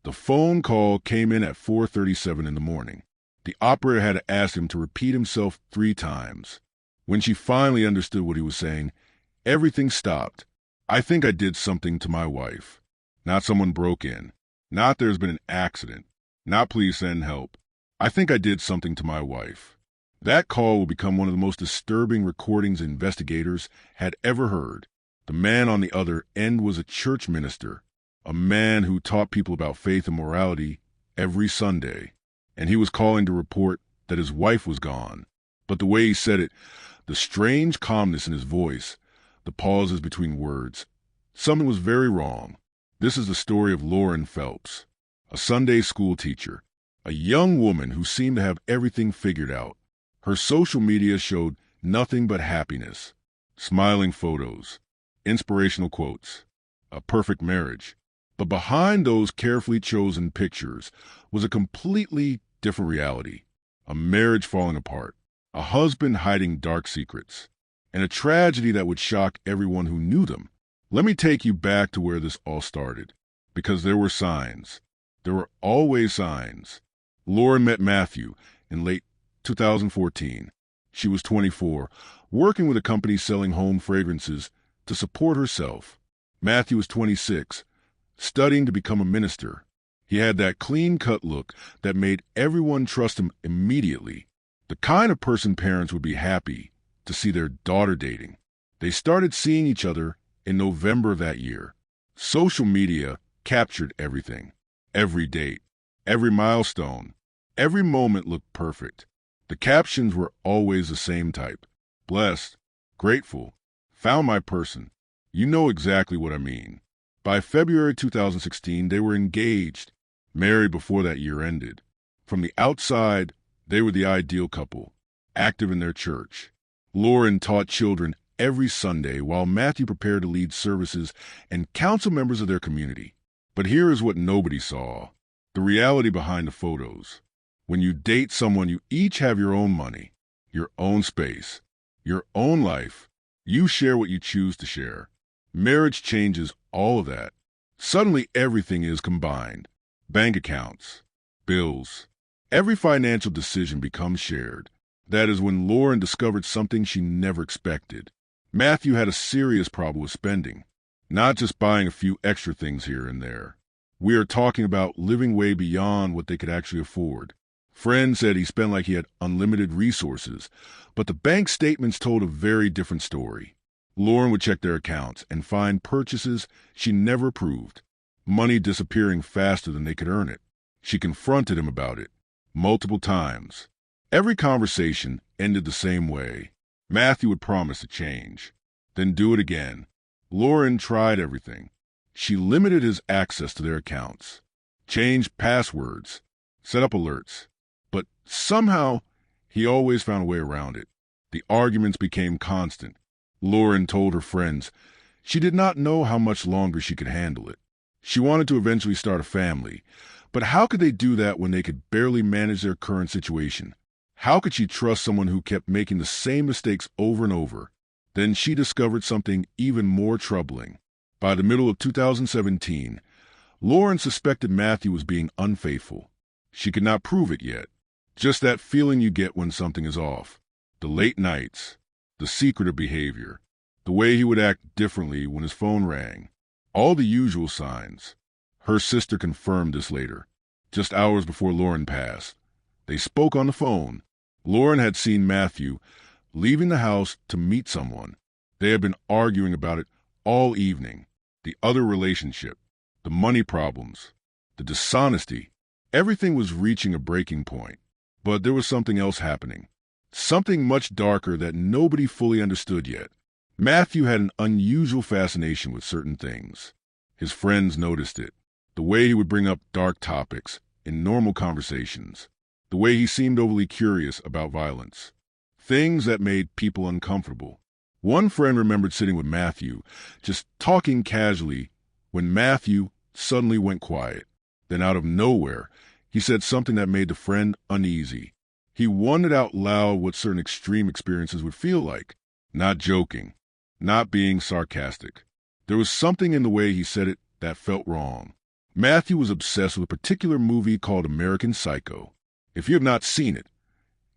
The phone call came in at 4:37 in the morning. The operator had to ask him to repeat himself 3 times. When she finally understood what he was saying, everything stopped. "I think I did something to my wife. Not someone broke in. Not there's been an accident. Not please send help. I think I did something to my wife." That call will become one of the most disturbing recordings investigators had ever heard. The man on the other end was a church minister, a man who taught people about faith and morality every Sunday, and he was calling to report that his wife was gone. But the way he said it, the strange calmness in his voice, the pauses between words, something was very wrong. This is the story of Lauren Phelps, a Sunday school teacher, a young woman who seemed to have everything figured out. Her social media showed nothing but happiness, smiling photos, inspirational quotes, a perfect marriage. But behind those carefully chosen pictures was a completely different reality, a marriage falling apart, a husband hiding dark secrets, and a tragedy that would shock everyone who knew them. Let me take you back to where this all started, because there were signs. There were always signs. Lauren met Matthew in late 2014. She was 24, working with a company selling home fragrances to support herself. Matthew was 26, studying to become a minister. He had that clean-cut look that made everyone trust him immediately, the kind of person parents would be happy to see their daughter dating. They started seeing each other in November of that year. Social media captured everything, every date, every milestone, every moment looked perfect. The captions were always the same type: blessed, grateful, found my person. You know exactly what I mean. By February 2016, they were engaged, married before that year ended. From the outside, they were the ideal couple, active in their church. Lauren taught children every Sunday while Matthew prepared to lead services and counsel members of their community. But here is what nobody saw: the reality behind the photos. When you date someone, you each have your own money, your own space, your own life. You share what you choose to share. Marriage changes all of that. Suddenly everything is combined. Bank accounts, bills. Every financial decision becomes shared. That is when Lauren discovered something she never expected. Matthew had a serious problem with spending, not just buying a few extra things here and there. We are talking about living way beyond what they could actually afford. Friends said he spent like he had unlimited resources, but the bank statements told a very different story. Lauren would check their accounts and find purchases she never approved, money disappearing faster than they could earn it. She confronted him about it multiple times. Every conversation ended the same way. Matthew would promise to change, then do it again. Lauren tried everything. She limited his access to their accounts, changed passwords, set up alerts. But somehow, he always found a way around it. The arguments became constant. Lauren told her friends she did not know how much longer she could handle it. She wanted to eventually start a family, but how could they do that when they could barely manage their current situation? How could she trust someone who kept making the same mistakes over and over? Then she discovered something even more troubling. By the middle of 2017, Lauren suspected Matthew was being unfaithful. She could not prove it yet. Just that feeling you get when something is off. The late nights, the secretive behavior, the way he would act differently when his phone rang. All the usual signs. Her sister confirmed this later, just hours before Lauren passed. They spoke on the phone. Lauren had seen Matthew leaving the house to meet someone. They had been arguing about it all evening. The other relationship, the money problems, the dishonesty. Everything was reaching a breaking point. But there was something else happening. Something much darker that nobody fully understood yet. Matthew had an unusual fascination with certain things. His friends noticed it. The way he would bring up dark topics in normal conversations. The way he seemed overly curious about violence. Things that made people uncomfortable. One friend remembered sitting with Matthew, just talking casually, when Matthew suddenly went quiet. Then out of nowhere, he said something that made the friend uneasy. He wondered out loud what certain extreme experiences would feel like. Not joking, not being sarcastic. There was something in the way he said it that felt wrong. Matthew was obsessed with a particular movie called American Psycho. If you have not seen it,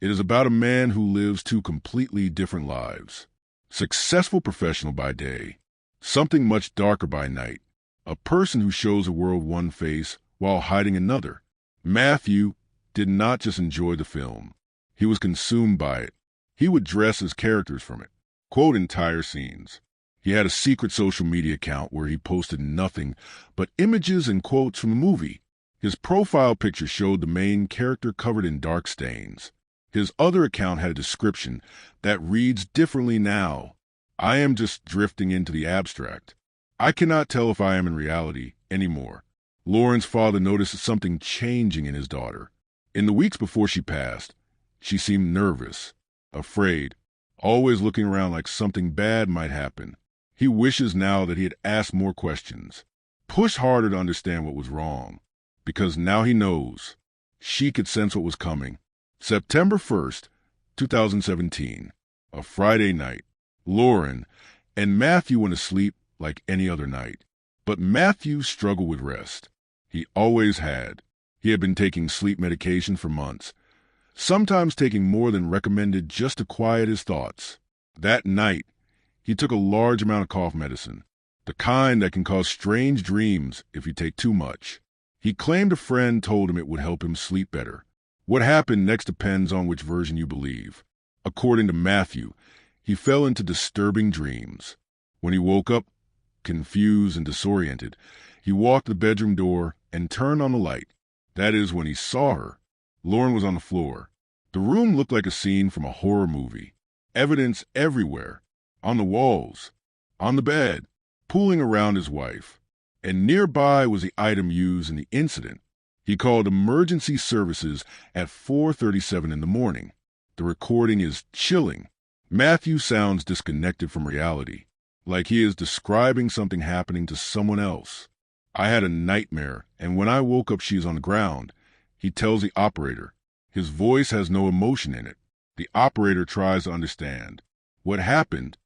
it is about a man who lives two completely different lives. Successful professional by day, something much darker by night, a person who shows the world one face while hiding another. Matthew did not just enjoy the film. He was consumed by it. He would dress as characters from it, quote entire scenes. He had a secret social media account where he posted nothing but images and quotes from the movie. His profile picture showed the main character covered in dark stains. His other account had a description that reads differently now. I am just drifting into the abstract. I cannot tell if I am in reality anymore. Lauren's father noticed something changing in his daughter. In the weeks before she passed, she seemed nervous, afraid, always looking around like something bad might happen. He wishes now that he had asked more questions, pushed harder to understand what was wrong, because now he knows. She could sense what was coming. September 1st, 2017, a Friday night. Lauren and Matthew went to sleep like any other night. But Matthew struggled with rest. He always had. He had been taking sleep medication for months, sometimes taking more than recommended just to quiet his thoughts. That night, he took a large amount of cough medicine, the kind that can cause strange dreams if you take too much. He claimed a friend told him it would help him sleep better. What happened next depends on which version you believe. According to Matthew, he fell into disturbing dreams. When he woke up, confused and disoriented, he walked to the bedroom door and turned on the light. That is when he saw her. Lauren was on the floor. The room looked like a scene from a horror movie. Evidence everywhere, on the walls, on the bed, pooling around his wife. And nearby was the item used in the incident. He called emergency services at 4:37 in the morning. The recording is chilling. Matthew sounds disconnected from reality, like he is describing something happening to someone else. I had a nightmare, and when I woke up she is on the ground. He tells the operator. His voice has no emotion in it. The operator tries to understand. What happened?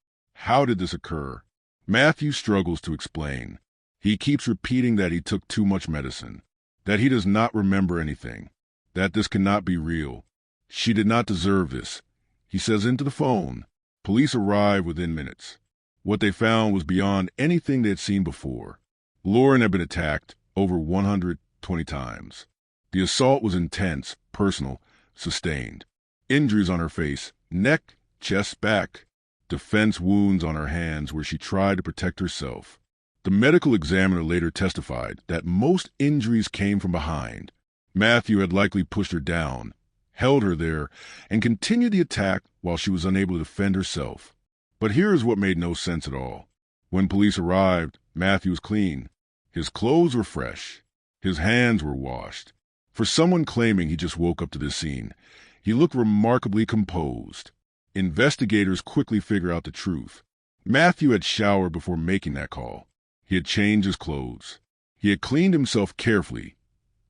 How did this occur? Matthew struggles to explain. He keeps repeating that he took too much medicine, that he does not remember anything, that this cannot be real. She did not deserve this. He says into the phone. Police arrived within minutes. What they found was beyond anything they had seen before. Lauren had been attacked over 120 times. The assault was intense, personal, sustained. Injuries on her face, neck, chest, back. Defense wounds on her hands where she tried to protect herself. The medical examiner later testified that most injuries came from behind. Matthew had likely pushed her down, held her there, and continued the attack while she was unable to defend herself. But here is what made no sense at all. When police arrived, Matthew was clean. His clothes were fresh. His hands were washed. For someone claiming he just woke up to this scene, he looked remarkably composed. Investigators quickly figured out the truth. Matthew had showered before making that call. He had changed his clothes. He had cleaned himself carefully,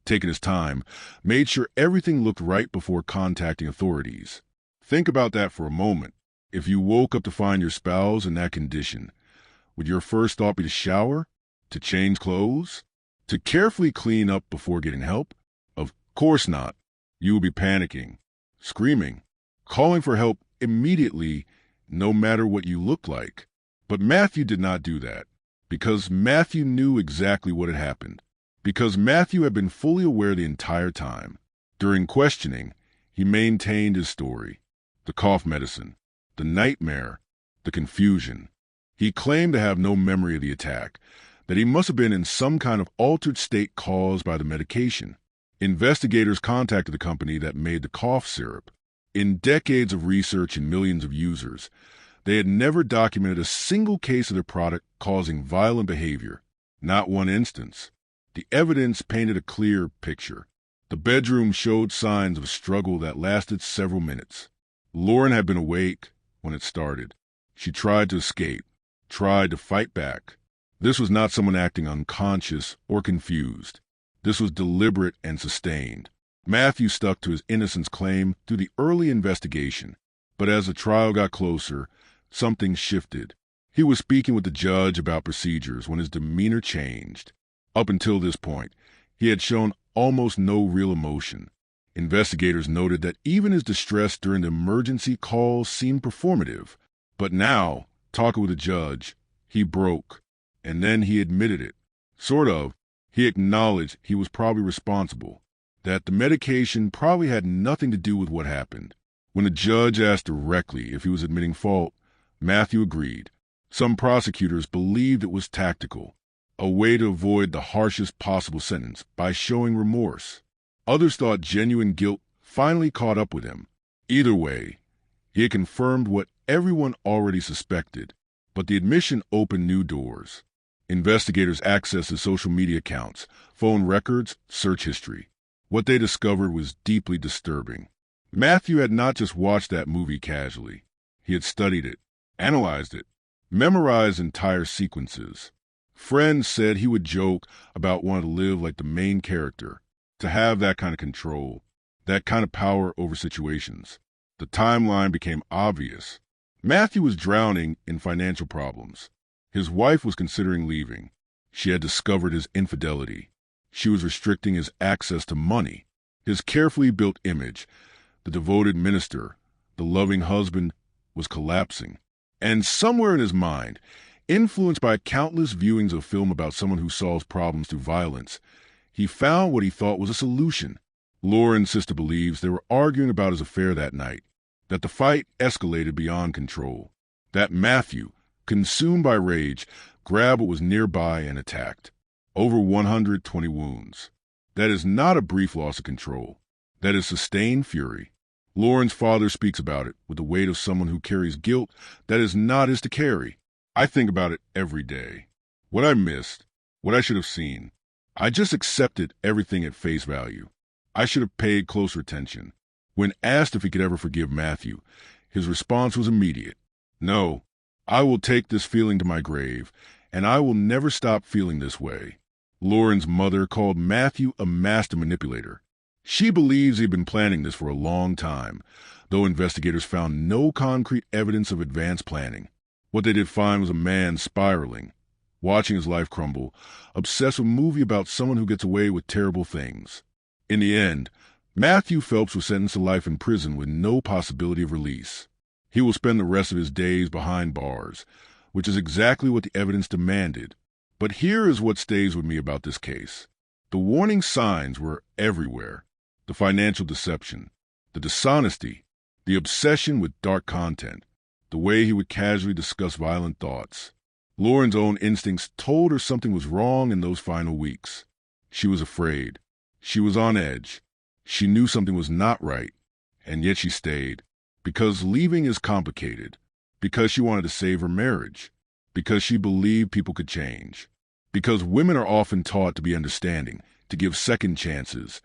taken his time, made sure everything looked right before contacting authorities. Think about that for a moment. If you woke up to find your spouse in that condition, would your first thought be to shower? To change clothes? To carefully clean up before getting help? Of course not. You would be panicking, screaming, calling for help immediately, no matter what you look like. But Matthew did not do that, because Matthew knew exactly what had happened, because Matthew had been fully aware the entire time. During questioning, he maintained his story. The cough medicine, the nightmare, the confusion. He claimed to have no memory of the attack, that he must have been in some kind of altered state caused by the medication. Investigators contacted the company that made the cough syrup. In decades of research and millions of users, they had never documented a single case of their product causing violent behavior. Not one instance. The evidence painted a clear picture. The bedroom showed signs of a struggle that lasted several minutes. Lauren had been awake when it started. She tried to escape, tried to fight back. This was not someone acting unconscious or confused. This was deliberate and sustained. Matthew stuck to his innocence claim through the early investigation. But as the trial got closer, something shifted. He was speaking with the judge about procedures when his demeanor changed. Up until this point, he had shown almost no real emotion. Investigators noted that even his distress during the emergency calls seemed performative. But now, talking with the judge, he broke. And then he admitted it. Sort of. He acknowledged he was probably responsible, that the medication probably had nothing to do with what happened. When the judge asked directly if he was admitting fault, Matthew agreed. Some prosecutors believed it was tactical, a way to avoid the harshest possible sentence by showing remorse. Others thought genuine guilt finally caught up with him. Either way, he had confirmed what everyone already suspected, but the admission opened new doors. Investigators accessed his social media accounts, phone records, search history. What they discovered was deeply disturbing. Matthew had not just watched that movie casually. He had studied it, analyzed it, memorized entire sequences. Friends said he would joke about wanting to live like the main character, to have that kind of control, that kind of power over situations. The timeline became obvious. Matthew was drowning in financial problems. His wife was considering leaving. She had discovered his infidelity. She was restricting his access to money. His carefully built image, the devoted minister, the loving husband, was collapsing. And somewhere in his mind, influenced by countless viewings of film about someone who solves problems through violence, he found what he thought was a solution. Lauren's sister believes they were arguing about his affair that night, that the fight escalated beyond control, that Matthew, consumed by rage, grabbed what was nearby and attacked. Over 120 wounds. That is not a brief loss of control. That is sustained fury. Lauren's father speaks about it with the weight of someone who carries guilt that is not his to carry. I think about it every day. What I missed, what I should have seen. I just accepted everything at face value. I should have paid closer attention. When asked if he could ever forgive Matthew, his response was immediate. No, I will take this feeling to my grave, and I will never stop feeling this way. Lauren's mother called Matthew a master manipulator. She believes he'd been planning this for a long time, though investigators found no concrete evidence of advanced planning. What they did find was a man spiraling, watching his life crumble, obsessed with a movie about someone who gets away with terrible things. In the end, Matthew Phelps was sentenced to life in prison with no possibility of release. He will spend the rest of his days behind bars, which is exactly what the evidence demanded. But here is what stays with me about this case. The warning signs were everywhere. The financial deception, the dishonesty, the obsession with dark content, the way he would casually discuss violent thoughts. Lauren's own instincts told her something was wrong in those final weeks. She was afraid. She was on edge. She knew something was not right, and yet she stayed. Because leaving is complicated. Because she wanted to save her marriage. Because she believed people could change. Because women are often taught to be understanding, to give second chances,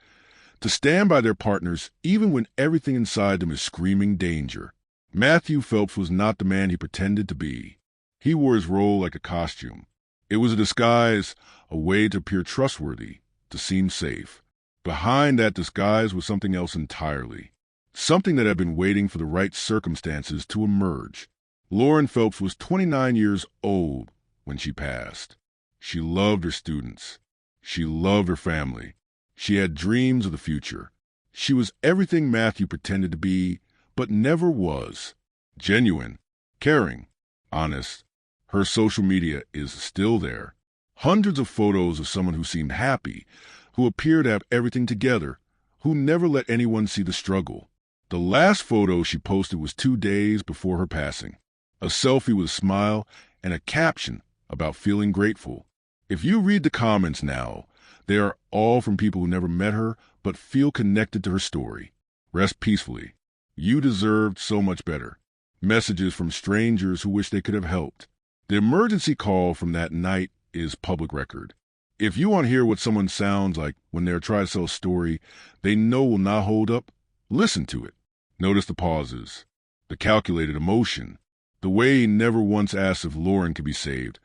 to stand by their partners even when everything inside them is screaming danger. Matthew Phelps was not the man he pretended to be. He wore his role like a costume. It was a disguise, a way to appear trustworthy, to seem safe. Behind that disguise was something else entirely. Something that had been waiting for the right circumstances to emerge. Lauren Phelps was 29 years old when she passed. She loved her students. She loved her family. She had dreams of the future. She was everything Matthew pretended to be, but never was. Genuine, caring, honest. Her social media is still there. Hundreds of photos of someone who seemed happy, who appeared to have everything together, who never let anyone see the struggle. The last photo she posted was 2 days before her passing. A selfie with a smile and a caption about feeling grateful. If you read the comments now, they are all from people who never met her but feel connected to her story. Rest peacefully. You deserved so much better. Messages from strangers who wish they could have helped. The emergency call from that night is public record. If you want to hear what someone sounds like when they're trying to sell a story they know will not hold up, listen to it. Notice the pauses, the calculated emotion, the way he never once asked if Lauren could be saved.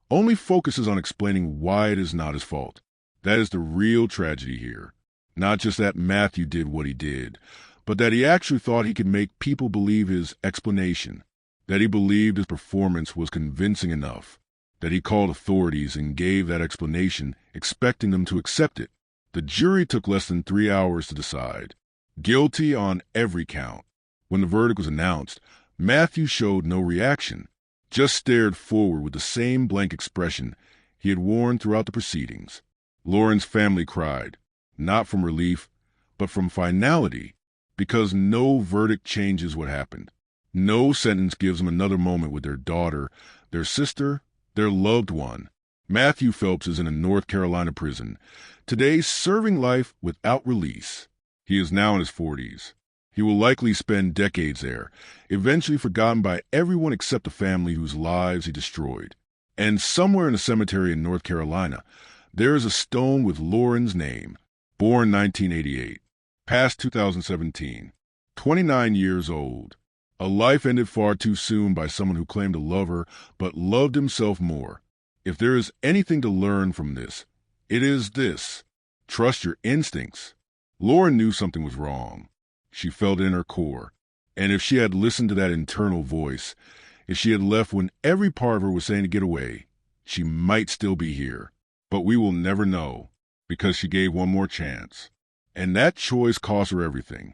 Only focuses on explaining why it is not his fault. That is the real tragedy here. Not just that Matthew did what he did, but that he actually thought he could make people believe his explanation, that he believed his performance was convincing enough. that he called authorities and gave that explanation, expecting them to accept it. The jury took less than 3 hours to decide. Guilty on every count. When the verdict was announced, Matthew showed no reaction, just stared forward with the same blank expression he had worn throughout the proceedings. Lauren's family cried, not from relief, but from finality, because no verdict changes what happened. No sentence gives them another moment with their daughter, their sister, their loved one. Matthew Phelps is in a North Carolina prison, today serving life without release. He is now in his 40s. He will likely spend decades there, eventually forgotten by everyone except the family whose lives he destroyed. And somewhere in a cemetery in North Carolina, there is a stone with Lauren's name, born 1988, passed 2017, 29 years old. A life ended far too soon by someone who claimed to love her, but loved himself more. If there is anything to learn from this, it is this: trust your instincts. Lauren knew something was wrong. She felt it in her core. And if she had listened to that internal voice, if she had left when every part of her was saying to get away, she might still be here. But we will never know, because she gave one more chance. And that choice cost her everything.